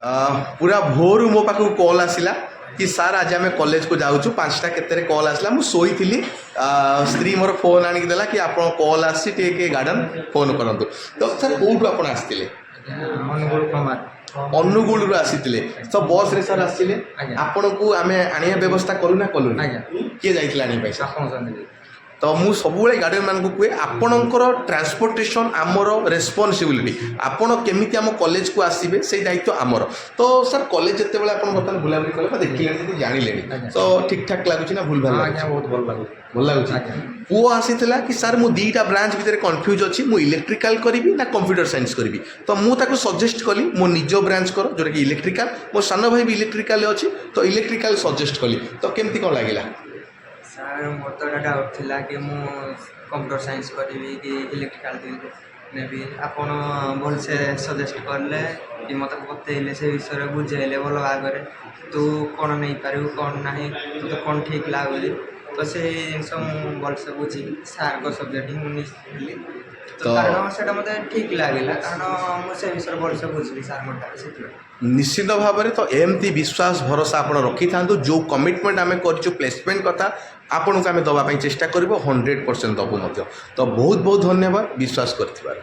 पूरा भोर मो पाक कॉल आसला कि सार आज आम कॉलेज को जाऊँ 5टा केते कॉल आसला मुझे शोई स्त्री मोर फोन आणिक देला कि आप कॉल आसी गार्डन फोन करंतु तो सर कौटू आप आसते अनुगुल आसी तो बस रे सर आसते आपण को आम आने व्यवस्था करूँ ना कलु किए जाइए तो मु सब गार्डियन मान कहे आपणकर ट्रांसपोर्टेशन आमर रेस्पॉन्सिबिलिटी आपण केमी आम कॉलेज को आसबे से दायित्व आमर तो सर कॉलेज जिते बर्तमान बुलाबुली कले देखिले जानिले तो ठीक ठाक लगुच ना भूल भाल बहुत भल लगे भल लगुच पुओ आसीला कि सर मु दीटा ब्रांच भितर कन्फ्यूज अच्छी मु इलेक्ट्रिकल करी ना कंप्यूटर साइंस करी तो मुझे सजेस्ट कली मो निज ब्रांच कर जोटा कि इलेक्ट्रिकल मो सान भाई भी इलेक्ट्रिकल अच्छी तो इलेक्ट्रिकल सजेस्ट कली तो केमती कौन लगे सर मोर तो डाउट थिला कि मु कंप्यूटर साइंस करी कि इलेक्ट्रिकल नेबी आपन भल से सजेस्ट करले कि मत बतैले से विषय बुझेले भल भाग तू कौन नहीं पारू कौन नहीं तो कौन ठीक लगुली तो से जिनस भल से बुझी सार को सब्जेक्ट मुझे तो कारण से मत ठीक लगे कारण मुझे विषय भल से बुझली सार मोटा निश्चित भाव में तो एमती विश्वास भरोसा आप रखी था जो कमिटमेंट आम कर प्लेसमेंट कथा आपन को आम दवाई चेष्टा कर 100% दबू तो बहुत बहुत धन्यवाद विश्वास कर।